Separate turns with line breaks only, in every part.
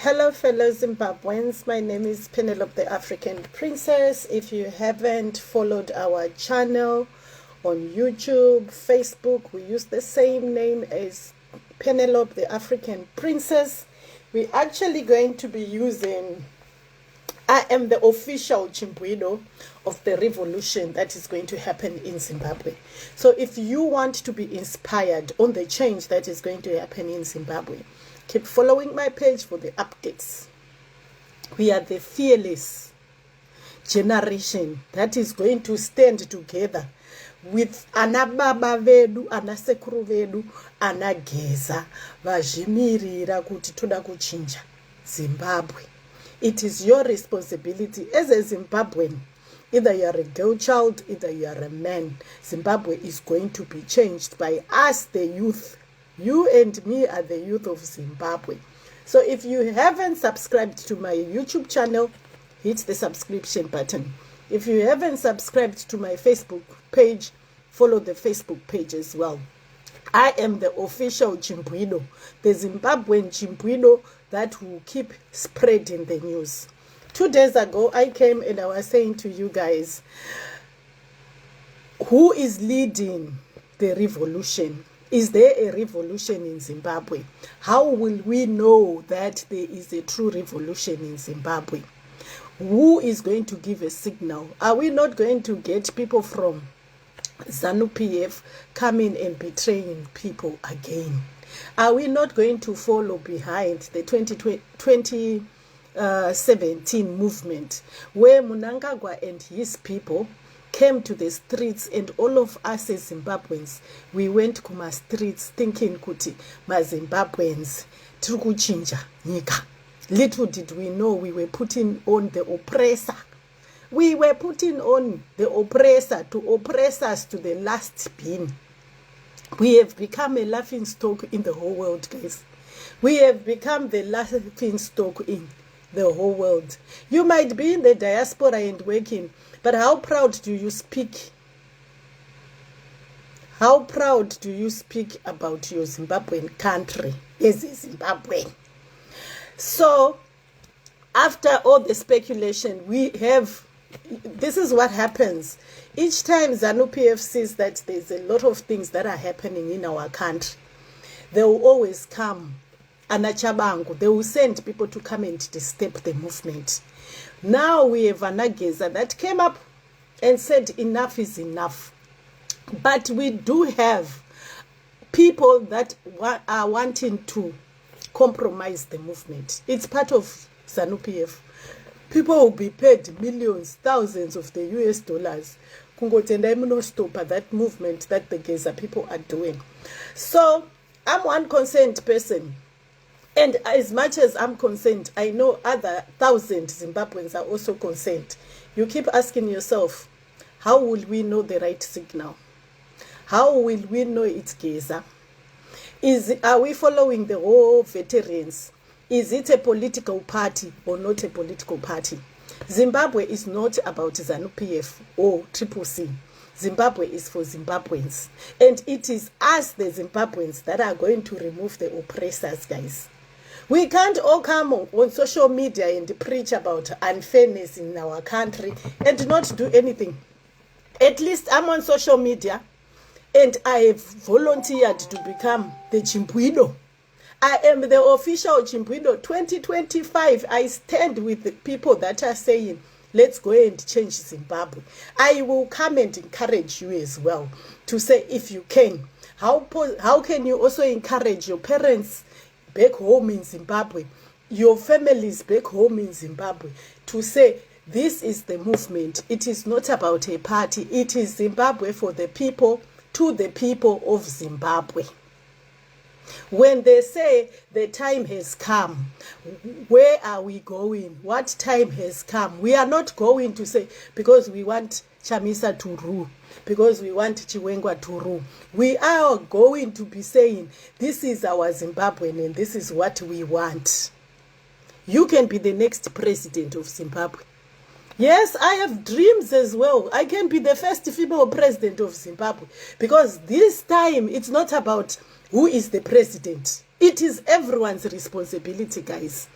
Hello fellow Zimbabweans, my name is Penelope the African Princess. If you haven't followed our channel on YouTube, Facebook, we use the same name as Penelope the African Princess. We're actually going to be using, I am the official Chimbwido of the revolution that is going to happen in Zimbabwe. So if you want to be inspired on the change that is going to happen in Zimbabwe, keep following my page for the updates. We are the fearless generation that is going to stand together with anababa vedu, anasekuru vedu, anageza, vazvimirira kuti toda kuchinja Zimbabwe. It is your responsibility as a Zimbabwean. Either you are a girl child, either you are a man. Zimbabwe is going to be changed by us, the youth. You and me are the youth of Zimbabwe. So if you haven't subscribed to my YouTube channel, hit the subscription button. If you haven't subscribed to my Facebook page, follow the Facebook page as well. I am the official Chimbwido, the Zimbabwean Chimbwido that will keep spreading the news. 2 days ago, I came and I was saying to you guys, who is leading the revolution? Is there a revolution in Zimbabwe? How will we know that there is a true revolution in Zimbabwe? Who is going to give a signal? Are we not going to get people from ZANU-PF coming and betraying people again? Are we not going to follow behind the 2017 movement where Mnangagwa and his people came to the streets, and all of us as Zimbabweans, we went to my streets thinking kuti ma Zimbabweans tiri kuchinja nyika. Little did we know we were putting on the oppressor. We were putting on the oppressor to oppress us to the last bin. We have become a laughing stock in the whole world, guys. We have become the laughing stock in the whole world. You might be in the diaspora and working, but how proud do you speak? How proud do you speak about your Zimbabwean country as a Zimbabwean? So, after all the speculation, we have, this is what happens. Each time ZANU-PF sees that there's a lot of things that are happening in our country, they will always come. Anachabangu, they will send people to come and disturb the movement. Now we have Geza that came up and said enough is enough. But we do have people that are wanting to compromise the movement. It's part of ZANU-PF. People will be paid millions, thousands of the US dollars. Kungotenda iminostopa that movement that the Geza people are doing. So I'm one concerned person. And as much as I'm concerned, I know other 1,000 Zimbabweans are also concerned. You keep asking yourself, how will we know the right signal? How will we know it's Geza? Are we following the whole veterans? Is it a political party or not a political party? Zimbabwe is not about ZANU-PF or Triple C. Zimbabwe is for Zimbabweans. And it is us, the Zimbabweans, that are going to remove the oppressors, guys. We can't all come on social media and preach about unfairness in our country and not do anything. At least I'm on social media and I have volunteered to become the Chimbwido. I am the official Chimbwido 2025. I stand with the people that are saying, let's go and change Zimbabwe. I will come and encourage you as well to say, if you can, how can you also encourage your parents back home in Zimbabwe, your families back home in Zimbabwe, to say this is the movement. It is not about a party. It is Zimbabwe for the people, to the people of Zimbabwe. When they say the time has come, where are we going? What time has come? We are not going to say because we want Chamisa to rule, because we want Chiwengwa to rule. We are going to be saying, this is our Zimbabwean and this is what we want. You can be the next president of Zimbabwe. Yes, I have dreams as well. I can be the first female president of Zimbabwe, because this time it's not about who is the president. It is everyone's responsibility, guys.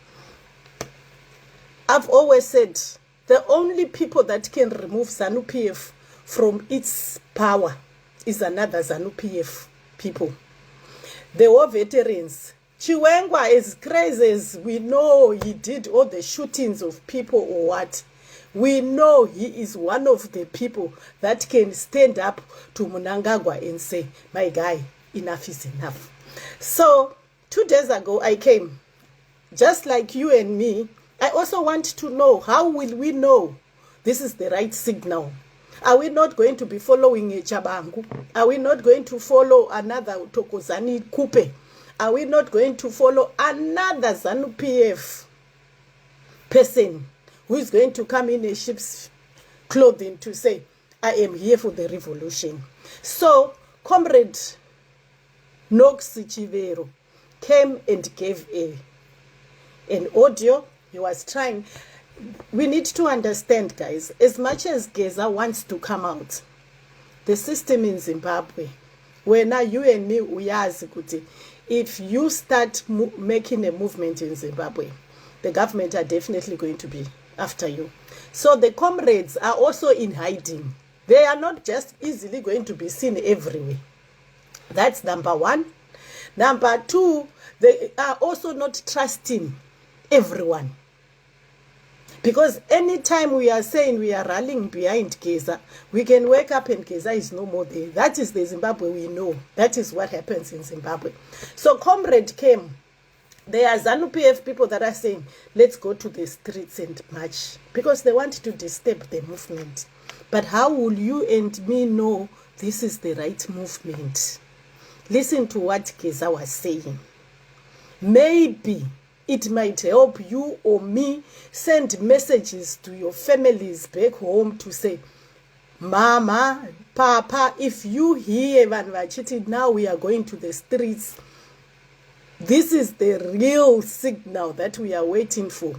I've always said the only people that can remove ZANU-PF from its power is another ZANU-PF people. The war veterans. Chiwengwa, as crazy as we know he did all the shootings of people or what, we know he is one of the people that can stand up to Mnangagwa and say, my guy, enough is enough. So 2 days ago I came, just like you and me. I also want to know, how will we know this is the right signal? Are we not going to be following Chabangu? Are we not going to follow another Tokozani Kupe? Are we not going to follow another ZANU-PF person who is going to come in a sheep's clothing to say, I am here for the revolution? So, Comrade Knox Chivero came and gave an audio. He was trying. We need to understand, guys, as much as Geza wants to come out, the system in Zimbabwe, where now you and me, uyazi kuti, if you start making a movement in Zimbabwe, the government are definitely going to be after you. So the comrades are also in hiding. They are not just easily going to be seen everywhere. That's number one. Number two, they are also not trusting everyone. Because anytime we are saying we are rallying behind Geza, we can wake up and Geza is no more there. That is the Zimbabwe we know. That is what happens in Zimbabwe. So Comrade came. There are ZANU-PF people that are saying, let's go to the streets and march. Because they want to disturb the movement. But how will you and me know this is the right movement? Listen to what Geza was saying. Maybe it might help you or me send messages to your families back home to say, Mama, Papa, if you hear Vanvachiti, now we are going to the streets. This is the real signal that we are waiting for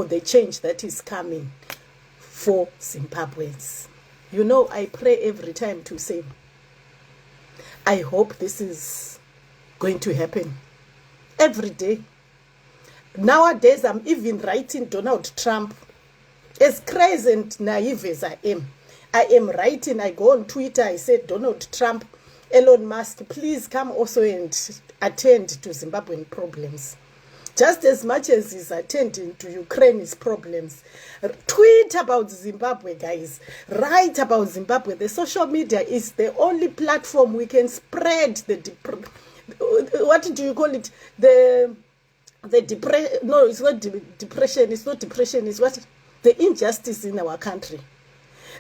the change that is coming for Zimbabweans. You know, I pray every time to say, I hope this is going to happen every day. Nowadays, I'm even writing Donald Trump. As crazy and naive as I am writing, I go on Twitter, I said, Donald Trump, Elon Musk, please come also and attend to Zimbabwean problems. Just as much as he's attending to Ukraine's problems. Tweet about Zimbabwe, guys. Write about Zimbabwe. The social media is the only platform we can spread what do you call it? The depression. No, it's not depression. It's not depression. It's what? The injustice in our country.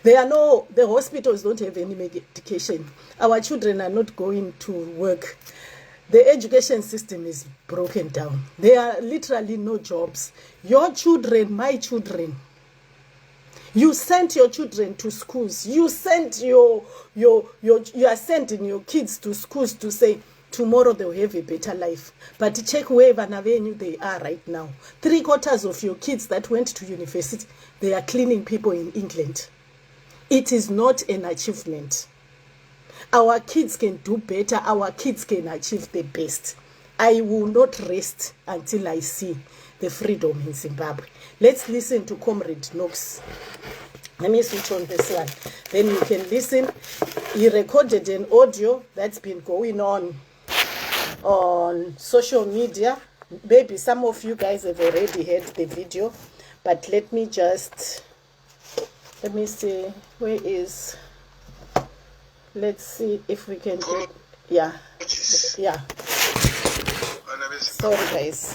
The hospitals don't have any medication. Our children are not going to work. The education system is broken down. There are literally no jobs. Your children, my children, you sent your children to schools. You sent you are sending your kids to schools to say, tomorrow they'll have a better life. But check where Vanavenue they are right now. 3/4 of your kids that went to university, they are cleaning people in England. It is not an achievement. Our kids can do better. Our kids can achieve the best. I will not rest until I see the freedom in Zimbabwe. Let's listen to Comrade Knox. Let me switch on this one. Then you can listen. He recorded an audio that's been going on social media. Maybe some of you guys have already heard the video, but let me see, where is, let's see if we can get, yeah, sorry guys,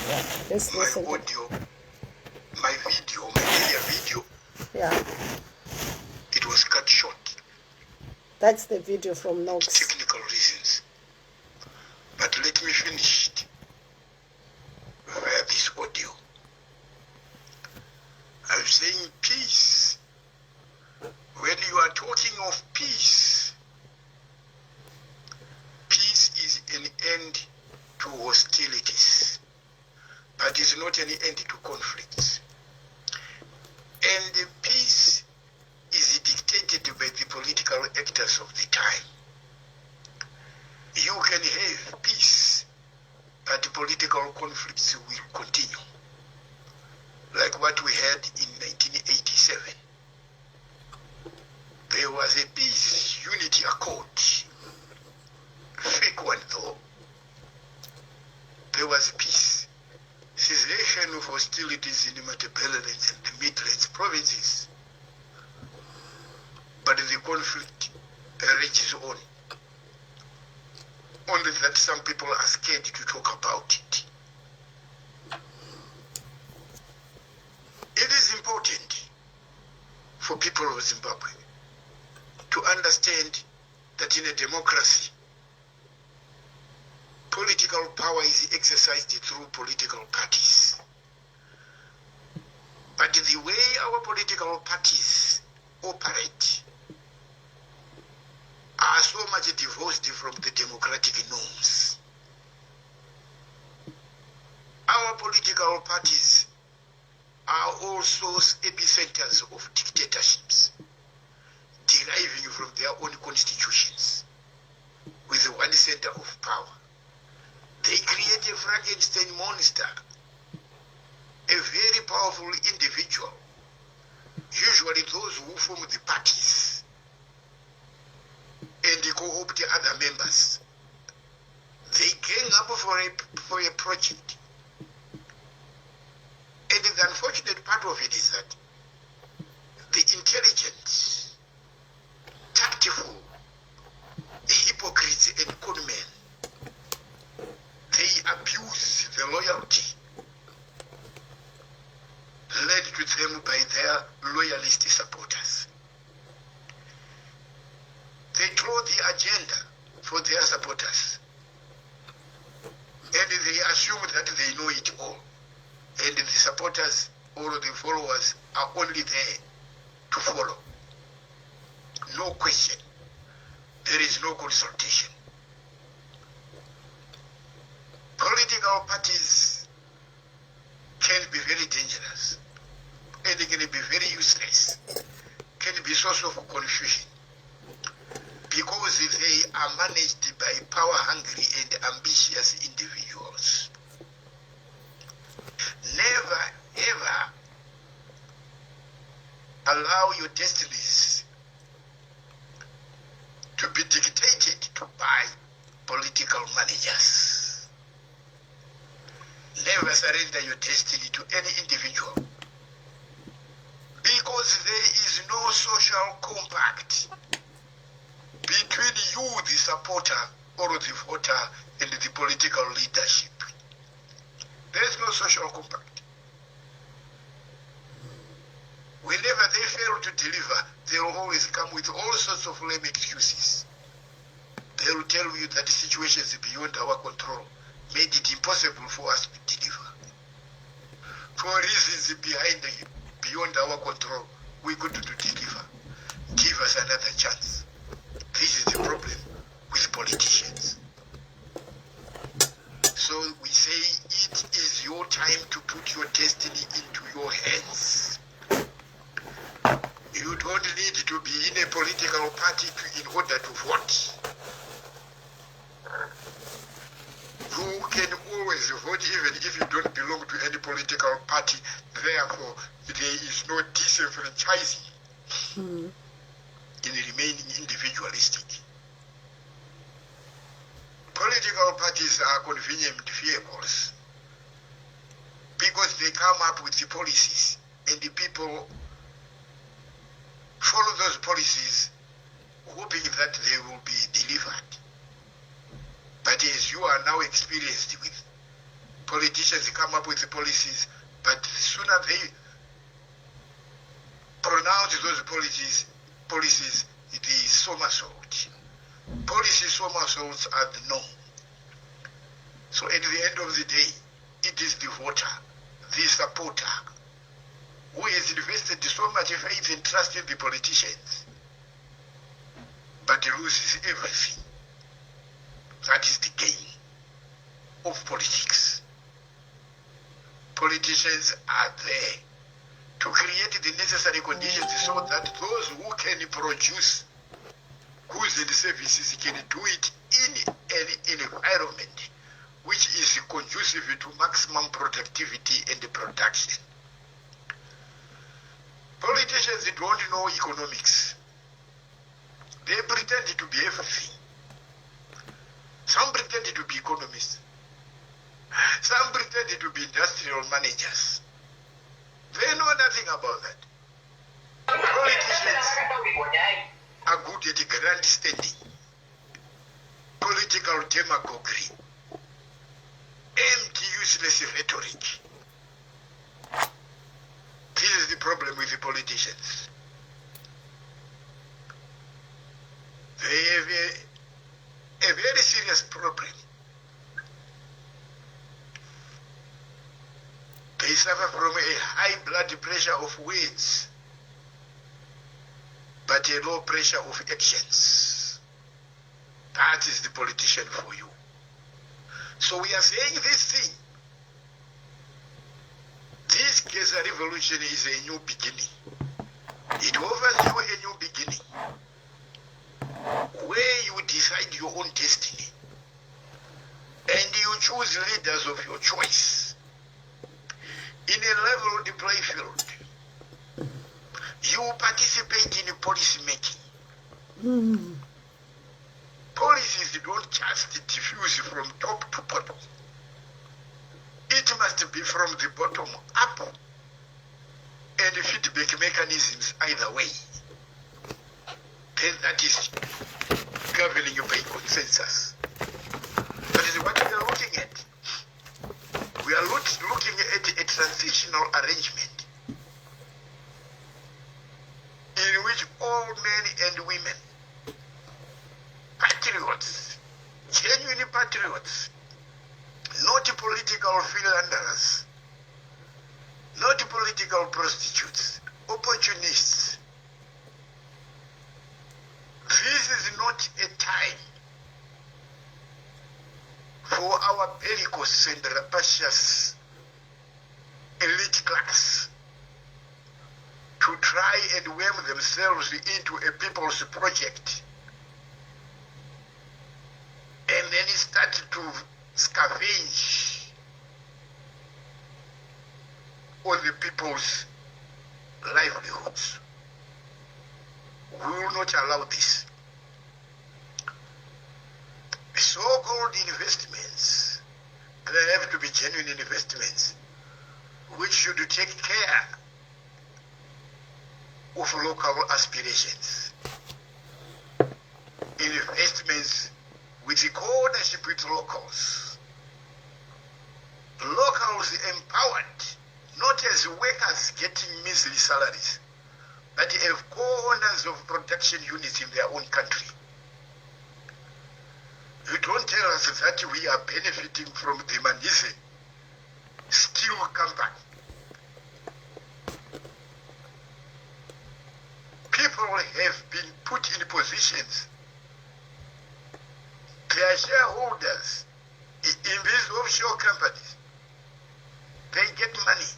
yeah, let's listen.
My audio, my earlier video,
yeah,
it was cut short.
That's the video from Knox.
Technical reasons. But let me finish it via this audio. I'm saying peace. When you are talking of peace, peace is an end to hostilities, but is not an end to conflicts. And the peace is dictated by the political actors of the time. You can have peace, but political conflicts will continue. like what we had in 1987. There was a peace unity accord, fake one though. There was peace, cessation of hostilities in the Matabeleland and the Midlands provinces. But the conflict rages on. Only that some people are scared to talk about it. It is important for people of Zimbabwe to understand that in a democracy, political power is exercised through political parties. But the way our political parties operate are so much divorced from the democratic norms. Our political parties are also epicenters of dictatorships, deriving from their own constitutions, with one center of power. They create a Frankenstein monster, a very powerful individual, usually those who form the parties, and co-opt other members. They gang up for a project. And the unfortunate part of it is that the intelligent, tactful, hypocrites and conmen, they abuse the loyalty led to them by their loyalist supporters. They draw the agenda for their supporters, and they assume that they know it all, and the supporters or the followers are only there to follow. No question. There is no consultation. Political parties can be very dangerous, and they can be very useless, can be source of confusion, because they are managed by power-hungry and ambitious individuals. Never, ever allow your destinies to be dictated to by political managers. Never surrender your destiny to any individual, because there is no social compact between you, the supporter, or the voter, and the political leadership. There is no social compact. Whenever they fail to deliver, they will always come with all sorts of lame excuses. They will tell you that the situation is beyond our control, made it impossible for us to deliver. For reasons beyond our control, we couldn't deliver. Give us another chance. This is the problem with politicians. So we say it is your time to put your destiny into your hands. You don't need to be in a political party in order to vote. You can always vote even if you don't belong to any political party. Therefore, there is no disenfranchising in remaining individualistic. Political parties are convenient vehicles because they come up with the policies and the people follow those policies hoping that they will be delivered. But as you are now experienced with, politicians come up with the policies, but the sooner they pronounce those policies, the somersault. Policy somersaults are the norm. So at the end of the day, it is the voter, the supporter, who has invested so much faith and trust in the politicians, but loses everything. That is the game of politics. Politicians are there to create the necessary conditions so that those who can produce goods and services can do it in an environment which is conducive to maximum productivity and production. Politicians don't know economics. They pretend to be everything. Some pretend to be economists. Some pretend to be industrial managers. They know nothing about that. Politicians are good at grandstanding, political demagoguery, empty, useless rhetoric. This is the problem with the politicians. They have a very serious problem. They suffer from a high blood pressure of words, but a low pressure of actions. That is the politician for you. So we are saying this thing. This Geza revolution is a new beginning. It offers you a new beginning, where you decide your own destiny, and you choose leaders of your choice. In a level playing field, you participate in policy making. Policies don't just diffuse from top to bottom. It must be from the bottom up, and feedback mechanisms either way. Then that is governing by consensus. That is what we are looking at. We are looking at a transitional arrangement in which all men and women, patriots, genuine patriots, not political philanderers, not political prostitutes, opportunists. This is not a time for our bellicose and rapacious elite class to try and worm themselves into a people's project and then start to scavenge on the people's livelihoods. We will not allow this. So-called investments, they have to be genuine investments, which should take care of local aspirations. Investments with the co-ownership with locals. Locals empowered, not as workers getting measly salaries, but as co-owners of production units in their own country. You don't tell us that we are benefiting from the Manise steel company. People have been put in positions. They are shareholders in these offshore companies. They get money,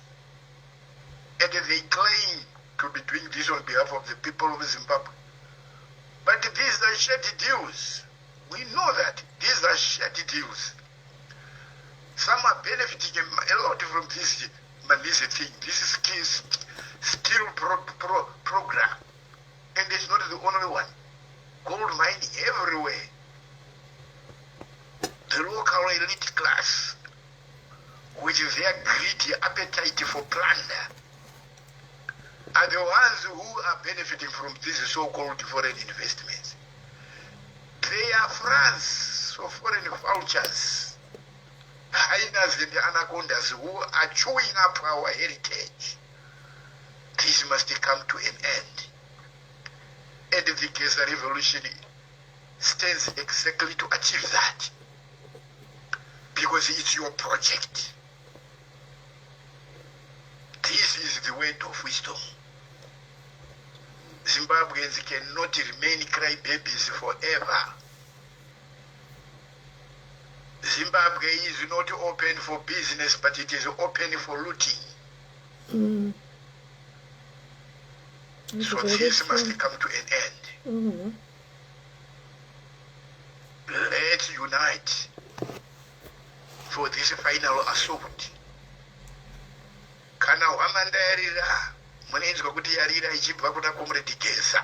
and they claim to be doing this on behalf of the people of Zimbabwe. But these are shady deals. We know that these are shady deals. Some are benefiting a lot from this Manise thing, this steel program. And it's not the only one. Gold mining everywhere. The local elite class, with their greedy appetite for plunder, are the ones who are benefiting from these so-called foreign investments. They are France for foreign vouchers, hyenas and anacondas who are chewing up our heritage. This must come to an end. And the Geza revolution stands exactly to achieve that. Because it's your project. This is the word of wisdom. Zimbabweans cannot remain crybabies forever. Zimbabwe is not open for business, but it is open for looting. So this must come to an end. Let's unite for this final assault. Kana wamandayarira munenzwa kuti yarira ichibva kuna Comrade Geza.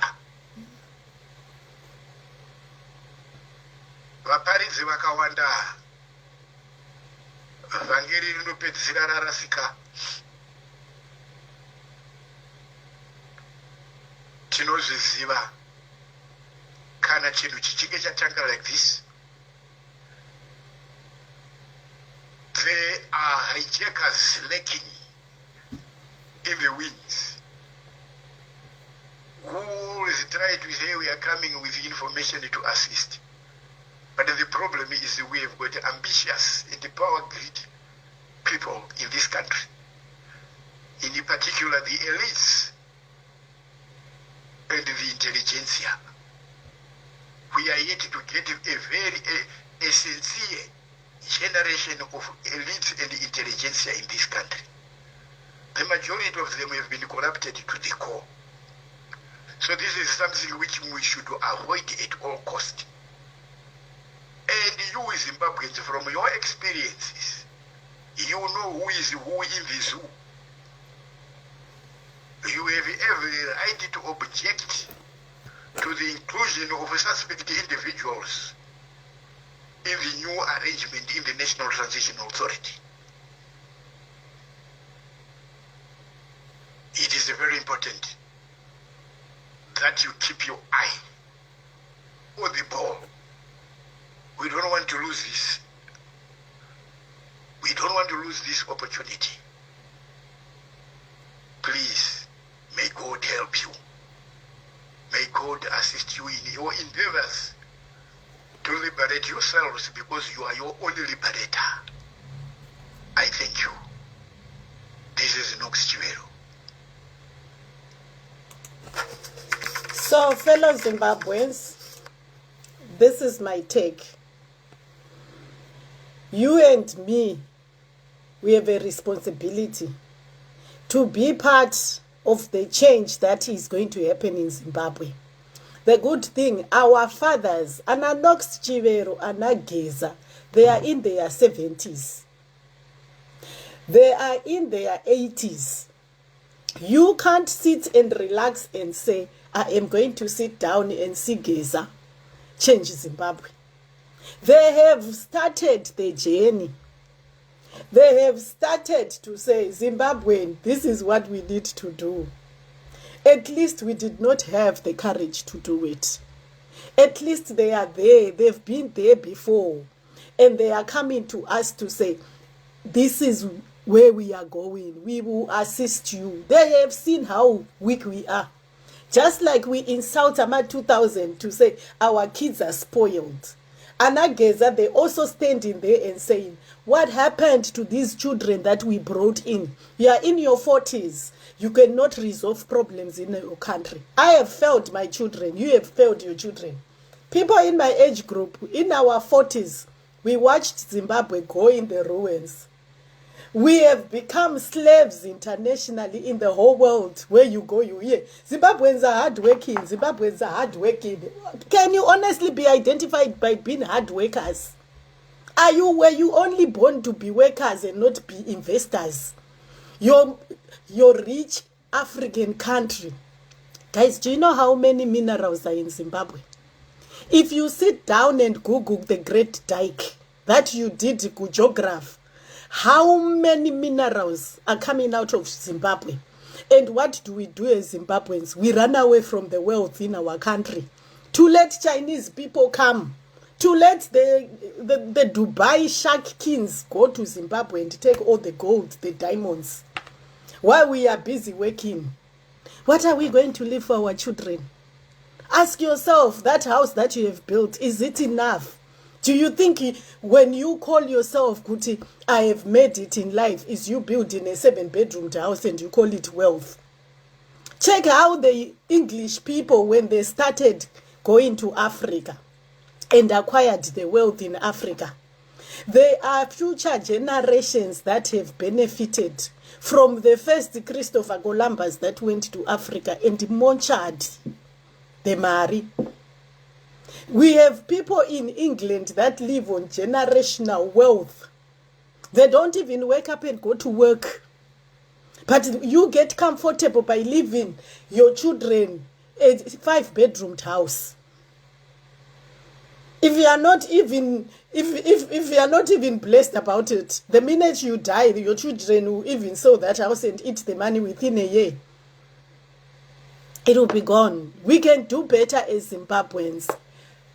Vaparidzi vakawanda vhangeri rinopedzisira rarasika. Tinozviziva kana chinhu chichinge chatanga like this, there are hijackers lurking in the wings who is trying to say we are coming with information to assist. But the problem is we have got ambitious and power-greedy people in this country, in particular the elites and the intelligentsia. We are yet to get a sincere generation of elites and intelligentsia in this country. The majority of them have been corrupted to the core. So this is something which we should avoid at all costs. And you Zimbabweans, from your experiences, you know who is who in the zoo. You have every right to object to the inclusion of suspect individuals in the new arrangement in the National Transition Authority. It is very important that you keep your eye on the ball. We don't want to lose this. We don't want to lose this opportunity. Please, may God help you. May God assist you in your endeavors to liberate yourselves, because you are your own liberator. I thank you. This is Knox.
So, fellow Zimbabweans, this is my take. You and me, we have a responsibility to be part of the change that is going to happen in Zimbabwe. The good thing, our fathers, Ana Knox, Ana Geza, they are in their 70s. They are in their 80s. You can't sit and relax and say, I am going to sit down and see Geza change Zimbabwe. They have started the journey. They have started to say, Zimbabwean, this is what we need to do. At least we did not have the courage to do it. At least they are there. They've been there before. And they are coming to us to say, this is where we are going. We will assist you. They have seen how weak we are. Just like we insult Ama 2000 to say our kids are spoiled. Ana Geza, they also standing there and saying, what happened to these children that we brought in? You are in your 40s. You cannot resolve problems in your country. I have failed my children. You have failed your children. People in my age group, in our 40s, we watched Zimbabwe go in the ruins. We have become slaves internationally in the whole world. Where you go, you hear. Zimbabweans are hardworking. Zimbabweans are hardworking. Can you honestly be identified by being hard workers? Were you only born to be workers and not be investors? Your rich African country. Guys, do you know how many minerals are in Zimbabwe? If you sit down and Google the Great Dike that you did geography, how many minerals are coming out of Zimbabwe? And what do we do as Zimbabweans? We run away from the wealth in our country to let Chinese people come, to let the Dubai shark kings go to Zimbabwe and take all the gold, the diamonds, while we are busy working. What are we going to leave for our children? Ask yourself, that house that you have built, is it enough? Do you think when you call yourself, Kuti, I have made it in life, is you building a 7-bedroom house and you call it wealth? Check how the English people, when they started going to Africa and acquired the wealth in Africa, there are future generations that have benefited from the first Christopher Columbus that went to Africa and Monchard, the Mari. We have people in England that live on generational wealth. They don't even wake up and go to work. But you get comfortable by leaving your children a 5-bedroomed house. If you are not even if you are not even blessed about it, the minute you die, your children will even sell that house and eat the money within a year. It will be gone. We can do better as Zimbabweans.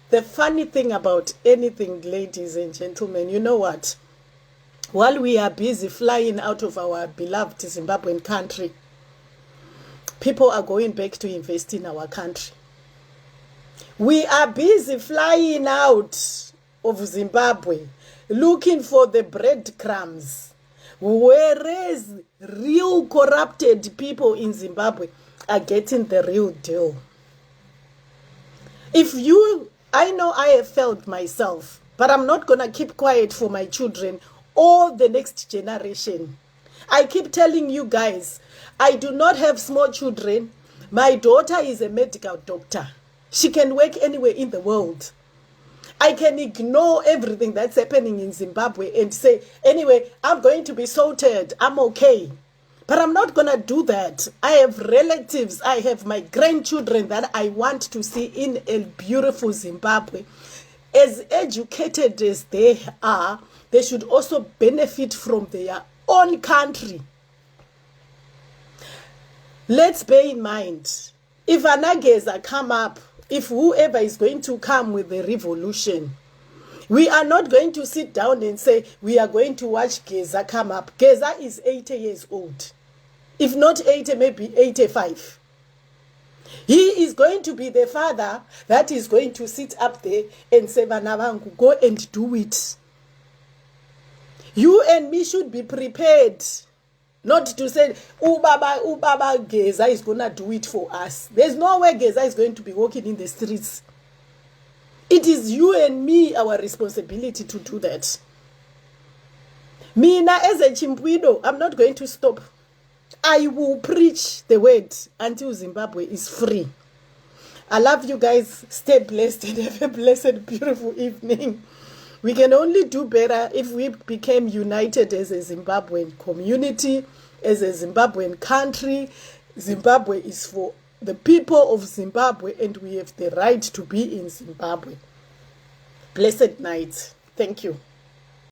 The funny thing about anything, ladies and gentlemen, you know what? While we are busy flying out of our beloved Zimbabwean country, people are going back to invest in our country. We are busy flying out of Zimbabwe, looking for the breadcrumbs, whereas real corrupted people in Zimbabwe are getting the real deal. I know I have failed myself, but I'm not going to keep quiet for my children or the next generation. I keep telling you guys, I do not have small children. My daughter is a medical doctor. She can work anywhere in the world. I can ignore everything that's happening in Zimbabwe and say, anyway, I'm going to be sorted. I'm okay. But I'm not going to do that. I have relatives. I have my grandchildren that I want to see in a beautiful Zimbabwe. As educated as they are, they should also benefit from their own country. Let's bear in mind, if Geza come up, if whoever is going to come with the revolution, we are not going to sit down and say, we are going to watch Geza come up. Geza is 80 years old. If not 80, maybe 85. He is going to be the father that is going to sit up there and say, Vanavangu, go and do it. You and me should be prepared. Not to say, Baba Geza is going to do it for us. There's no way Geza is going to be walking in the streets. It is you and me, our responsibility to do that. Mina, as a Chimpwido, I'm not going to stop. I will preach the word until Zimbabwe is free. I love you guys. Stay blessed and have a blessed, beautiful evening. We can only do better if we became united as a Zimbabwean community, as a Zimbabwean country. Zimbabwe is for the people of Zimbabwe, and we have the right to be in Zimbabwe. Blessed night. Thank you.